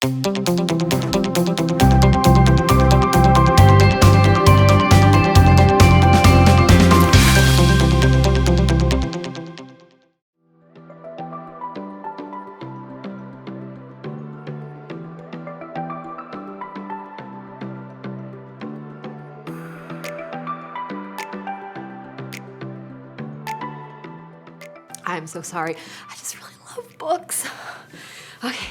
I'm so sorry. I just really love books. Okay.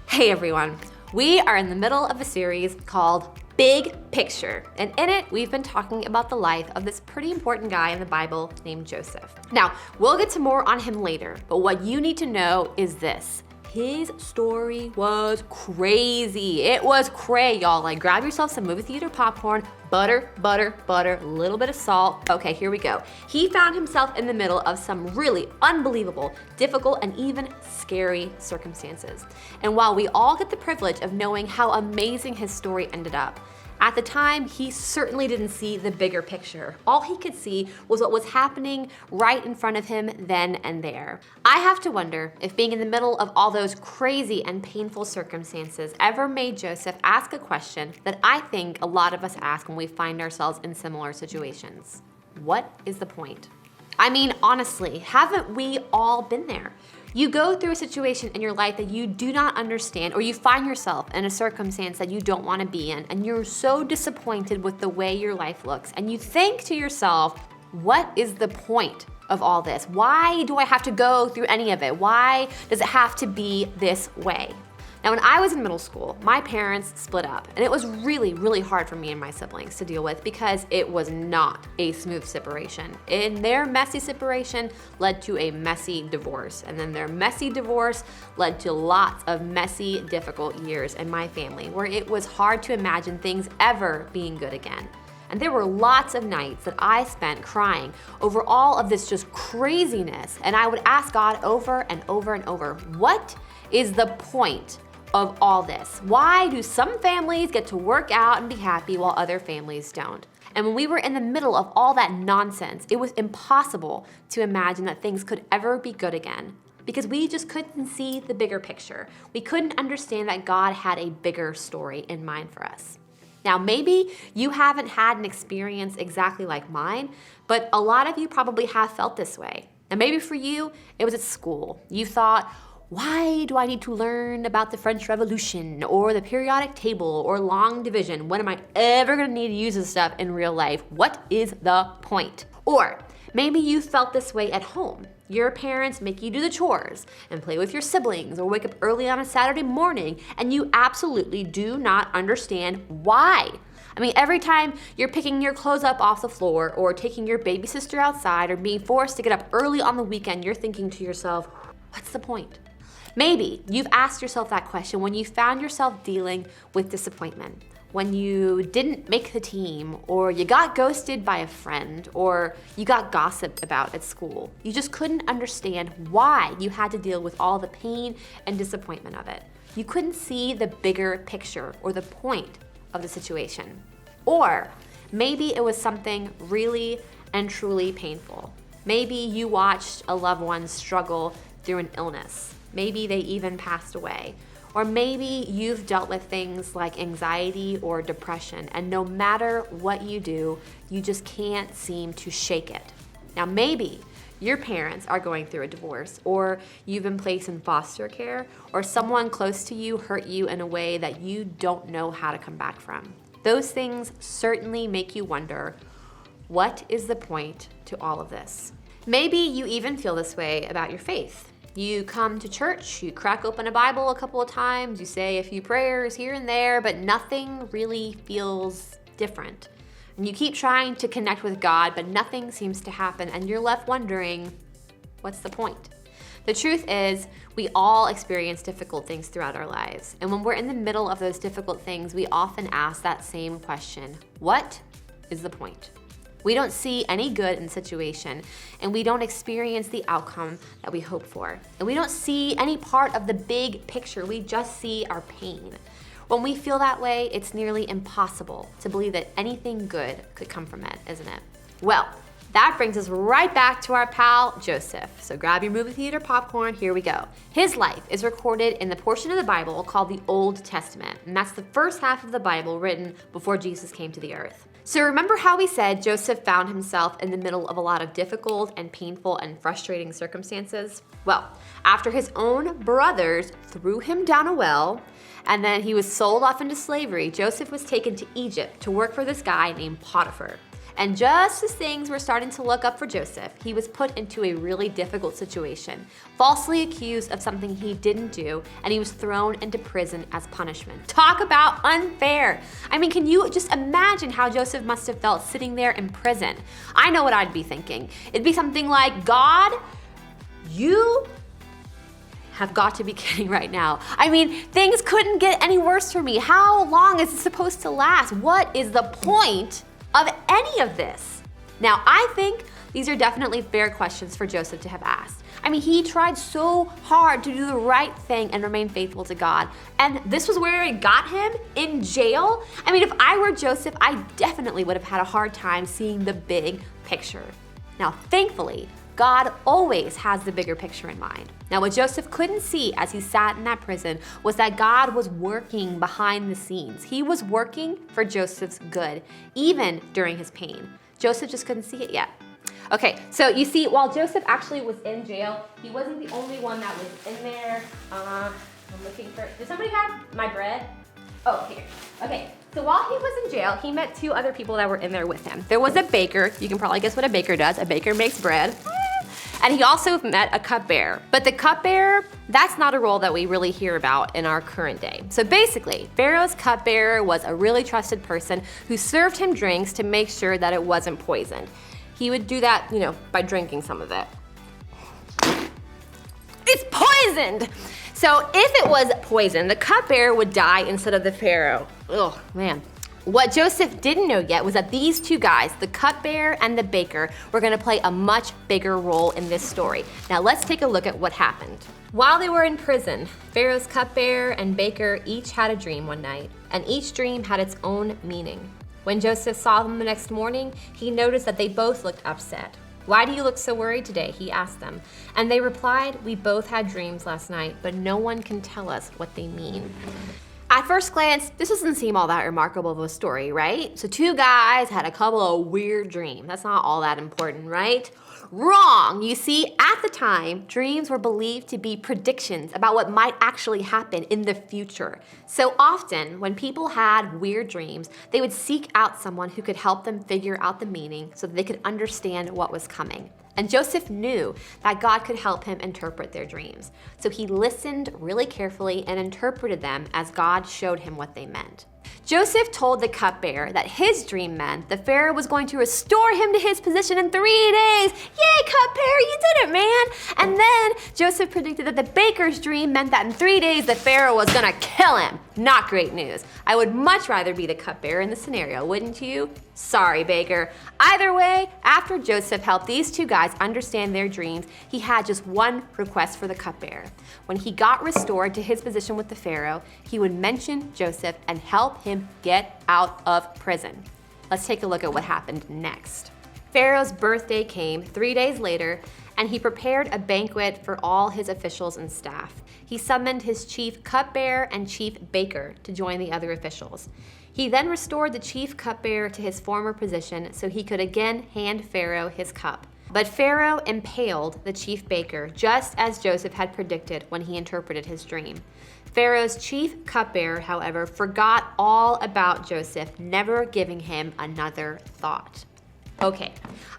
Hey everyone. We are in the middle of a series called Big Picture. And in it, we've been talking about the life of this pretty important guy in the Bible named Joseph. Now, we'll get to more on him later, but what you need to know is this. His story was crazy. It was cray, y'all. Like, grab yourself some movie theater popcorn, butter, a little bit of salt. Okay, here we go. He found himself in the middle of some really unbelievable, difficult, and even scary circumstances. And while we all get the privilege of knowing how amazing his story ended up, at the time, he certainly didn't see the bigger picture. All he could see was what was happening right in front of him then and there. I have to wonder if being in the middle of all those crazy and painful circumstances ever made Joseph ask a question that I think a lot of us ask when we find ourselves in similar situations. What is the point? I mean, honestly, haven't we all been there? You go through a situation in your life that you do not understand, or you find yourself in a circumstance that you don't want to be in, and you're so disappointed with the way your life looks, and you think to yourself, what is the point of all this? Why do I have to go through any of it? Why does it have to be this way? Now, when I was in middle school, my parents split up, and it was really, really hard for me and my siblings to deal with because it was not a smooth separation. And their messy separation led to a messy divorce, and then their messy divorce led to lots of messy, difficult years in my family where it was hard to imagine things ever being good again. And there were lots of nights that I spent crying over all of this just craziness, and I would ask God over and over and over, what is the point of all this? Why do some families get to work out and be happy while other families don't? And when we were in the middle of all that nonsense, it was impossible to imagine that things could ever be good again because we just couldn't see the bigger picture. We couldn't understand that God had a bigger story in mind for us. Now, maybe you haven't had an experience exactly like mine, but a lot of you probably have felt this way. And maybe for you, it was at school. You thought, why do I need to learn about the French Revolution or the periodic table or long division? When am I ever going to need to use this stuff in real life? What is the point? Or maybe you felt this way at home. Your parents make you do the chores and play with your siblings or wake up early on a Saturday morning, and you absolutely do not understand why. I mean, every time you're picking your clothes up off the floor or taking your baby sister outside or being forced to get up early on the weekend, you're thinking to yourself, what's the point? Maybe you've asked yourself that question when you found yourself dealing with disappointment, when you didn't make the team, or you got ghosted by a friend, or you got gossiped about at school. You just couldn't understand why you had to deal with all the pain and disappointment of it. You couldn't see the bigger picture or the point of the situation. Or maybe it was something really and truly painful. Maybe you watched a loved one struggle through an illness. Maybe they even passed away. Or maybe you've dealt with things like anxiety or depression, and no matter what you do, you just can't seem to shake it. Now, maybe your parents are going through a divorce, or you've been placed in foster care, or someone close to you hurt you in a way that you don't know how to come back from. Those things certainly make you wonder, what is the point to all of this? Maybe you even feel this way about your faith. You come to church, you crack open a Bible a couple of times, you say a few prayers here and there, but nothing really feels different. And you keep trying to connect with God, but nothing seems to happen, and you're left wondering, what's the point? The truth is, we all experience difficult things throughout our lives. And when we're in the middle of those difficult things, we often ask that same question, what is the point? We don't see any good in the situation, and we don't experience the outcome that we hope for. And we don't see any part of the big picture, we just see our pain. When we feel that way, it's nearly impossible to believe that anything good could come from it, isn't it? Well, That brings us right back to our pal, Joseph. So grab your movie theater popcorn, here we go. His life is recorded in the portion of the Bible called the Old Testament, and that's the first half of the Bible written before Jesus came to the earth. So remember how we said Joseph found himself in the middle of a lot of difficult and painful and frustrating circumstances? Well, after his own brothers threw him down a well, and then he was sold off into slavery, Joseph was taken to Egypt to work for this guy named Potiphar. And just as things were starting to look up for Joseph, he was put into a really difficult situation, falsely accused of something he didn't do, and he was thrown into prison as punishment. Talk about unfair. I mean, can you just imagine how Joseph must have felt sitting there in prison? I know what I'd be thinking. It'd be something like, God, you have got to be kidding right now. I mean, things couldn't get any worse for me. How long is it supposed to last? What is the point of any of this? Now, I think these are definitely fair questions for Joseph to have asked. I mean, he tried so hard to do the right thing and remain faithful to God. And this was where it got him, in jail? I mean, if I were Joseph, I definitely would have had a hard time seeing the big picture. Now, thankfully, God always has the bigger picture in mind. Now, what Joseph couldn't see as he sat in that prison was that God was working behind the scenes. He was working for Joseph's good, even during his pain. Joseph just couldn't see it yet. Okay, so you see, while Joseph actually was in jail, he wasn't the only one that was in there. I'm looking for, did somebody have my bread? Oh, here. Okay, so while he was in jail, he met two other people that were in there with him. There was a baker. You can probably guess what a baker does. A baker makes bread. And he also met a cupbearer. But the cupbearer, that's not a role that we really hear about in our current day. So basically, Pharaoh's cupbearer was a really trusted person who served him drinks to make sure that it wasn't poisoned. He would do that, by drinking some of it. It's poisoned! So if it was poisoned, the cupbearer would die instead of the Pharaoh. Oh, man. What Joseph didn't know yet was that these two guys, the cupbearer and the baker, were gonna play a much bigger role in this story. Now let's take a look at what happened. While they were in prison, Pharaoh's cupbearer and baker each had a dream one night, and each dream had its own meaning. When Joseph saw them the next morning, he noticed that they both looked upset. "Why do you look so worried today?" he asked them. And they replied, "We both had dreams last night, but no one can tell us what they mean." At first glance, this doesn't seem all that remarkable of a story, right? So two guys had a couple of weird dreams. That's not all that important, right? Wrong! You see, at the time, dreams were believed to be predictions about what might actually happen in the future. So often, when people had weird dreams, they would seek out someone who could help them figure out the meaning so that they could understand what was coming. And Joseph knew that God could help him interpret their dreams. So he listened really carefully and interpreted them as God showed him what they meant. Joseph told the cupbearer that his dream meant the Pharaoh was going to restore him to his position in 3 days. Yay, cupbearer, you did it, man! And then Joseph predicted that the baker's dream meant that in 3 days the Pharaoh was gonna kill him. Not great news. I would much rather be the cupbearer in the scenario, wouldn't you? Sorry, baker. Either way, after Joseph helped these two guys understand their dreams, he had just one request for the cupbearer. When he got restored to his position with the Pharaoh, he would mention Joseph and help him get out of prison. Let's take a look at what happened next. Pharaoh's birthday came 3 days later, and he prepared a banquet for all his officials and staff. He summoned his chief cupbearer and chief baker to join the other officials. He then restored the chief cupbearer to his former position so he could again hand Pharaoh his cup. But Pharaoh impaled the chief baker, just as Joseph had predicted when he interpreted his dream. Pharaoh's chief cupbearer, however, forgot all about Joseph, never giving him another thought. Okay,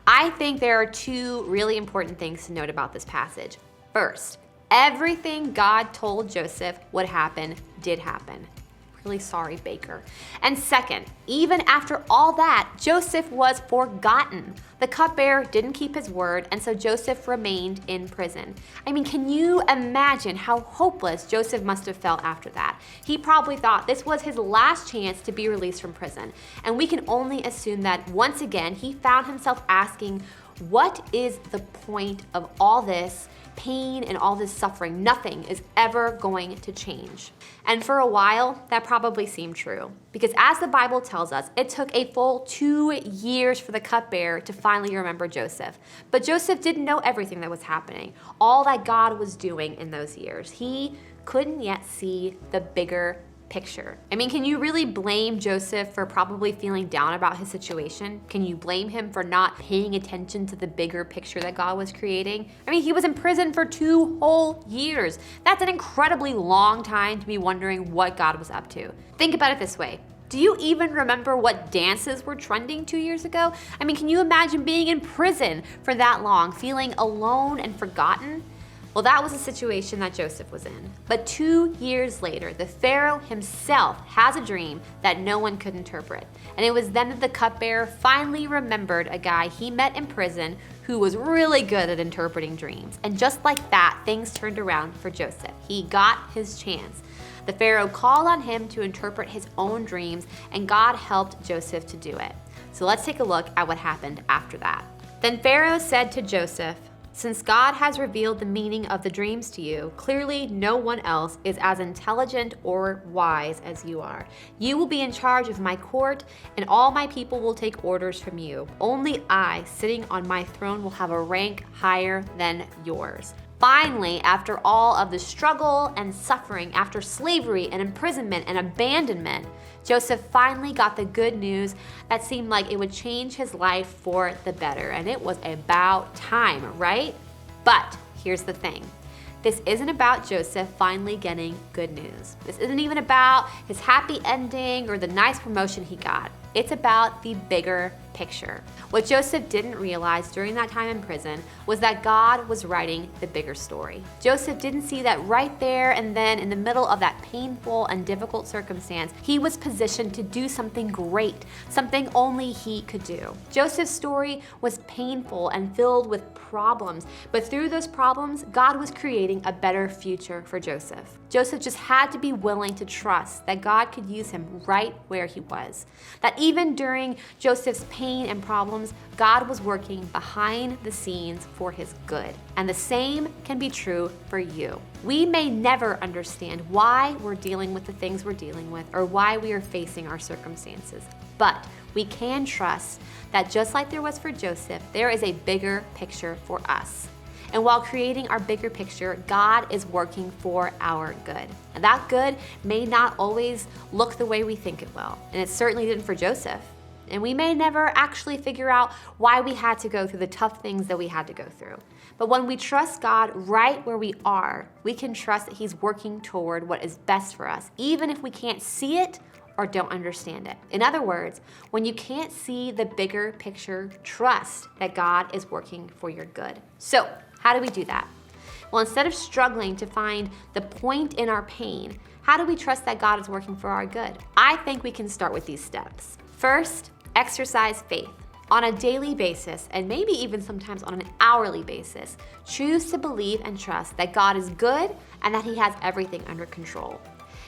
I think there are two really important things to note about this passage. First, everything God told Joseph would happen did happen. Really sorry, baker. And second, even after all that, Joseph was forgotten. The cupbearer didn't keep his word, and so Joseph remained in prison. I mean, can you imagine how hopeless Joseph must have felt after that? He probably thought this was his last chance to be released from prison. And we can only assume that once again, he found himself asking, what is the point of all this pain and all this suffering? Nothing is ever going to change. And for a while, that probably seemed true. Because as the Bible tells us, it took a full 2 years for the cupbearer to finally remember Joseph. But Joseph didn't know everything that was happening, all that God was doing in those years. He couldn't yet see the bigger picture. I mean, can you really blame Joseph for probably feeling down about his situation? Can you blame him for not paying attention to the bigger picture that God was creating? I mean, he was in prison for 2 whole years. That's an incredibly long time to be wondering what God was up to. Think about it this way. Do you even remember what dances were trending 2 years ago? I mean, can you imagine being in prison for that long, feeling alone and forgotten? Well, that was the situation that Joseph was in. But 2 years later, the Pharaoh himself has a dream that no one could interpret. And it was then that the cupbearer finally remembered a guy he met in prison who was really good at interpreting dreams. And just like that, things turned around for Joseph. He got his chance. The Pharaoh called on him to interpret his own dreams, and God helped Joseph to do it. So let's take a look at what happened after that. Then Pharaoh said to Joseph, "Since God has revealed the meaning of the dreams to you, clearly no one else is as intelligent or wise as you are. You will be in charge of my court, and all my people will take orders from you. Only I, sitting on my throne, will have a rank higher than yours." Finally, after all of the struggle and suffering, after slavery and imprisonment and abandonment, Joseph finally got the good news that seemed like it would change his life for the better. And it was about time, right? But here's the thing. This isn't about Joseph finally getting good news. This isn't even about his happy ending or the nice promotion he got. It's about the bigger picture. What Joseph didn't realize during that time in prison was that God was writing the bigger story. Joseph didn't see that right there and then in the middle of that painful and difficult circumstance, he was positioned to do something great, something only he could do. Joseph's story was painful and filled with problems, but through those problems, God was creating a better future for Joseph. Joseph just had to be willing to trust that God could use him right where he was. That even during Joseph's pain and problems, God was working behind the scenes for his good. And the same can be true for you. We may never understand why we're dealing with the things we're dealing with or why we are facing our circumstances, but we can trust that just like there was for Joseph, there is a bigger picture for us. And while creating our bigger picture, God is working for our good. And that good may not always look the way we think it will. And it certainly didn't for Joseph. And we may never actually figure out why we had to go through the tough things that we had to go through. But when we trust God right where we are, we can trust that He's working toward what is best for us, even if we can't see it or don't understand it. In other words, when you can't see the bigger picture, trust that God is working for your good. So, how do we do that? Well, instead of struggling to find the point in our pain, how do we trust that God is working for our good? I think we can start with these steps. First, exercise faith. On a daily basis, and maybe even sometimes on an hourly basis, choose to believe and trust that God is good and that He has everything under control.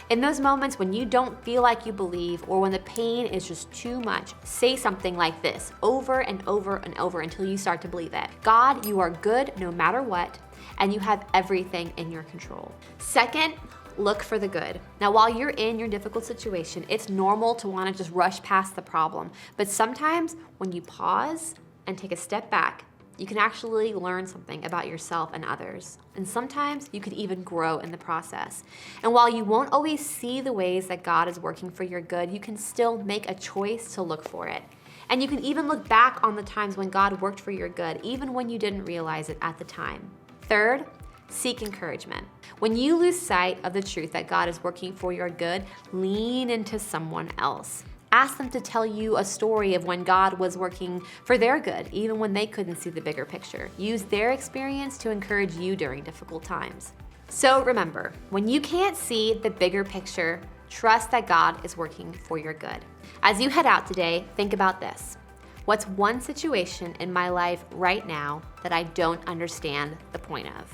In those moments when you don't feel like you believe or when the pain is just too much, say something like this over and over and over until you start to believe it. God, you are good no matter what, and you have everything in your control. Second, look for the good. Now, while you're in your difficult situation, it's normal to want to just rush past the problem. But sometimes when you pause and take a step back, you can actually learn something about yourself and others. And sometimes you could even grow in the process. And while you won't always see the ways that God is working for your good, you can still make a choice to look for it. And you can even look back on the times when God worked for your good, even when you didn't realize it at the time. Third, seek encouragement. When you lose sight of the truth that God is working for your good, lean into someone else. Ask them to tell you a story of when God was working for their good, even when they couldn't see the bigger picture. Use their experience to encourage you during difficult times. So remember, when you can't see the bigger picture, trust that God is working for your good. As you head out today, think about this. What's one situation in my life right now that I don't understand the point of?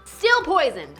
Still poisoned.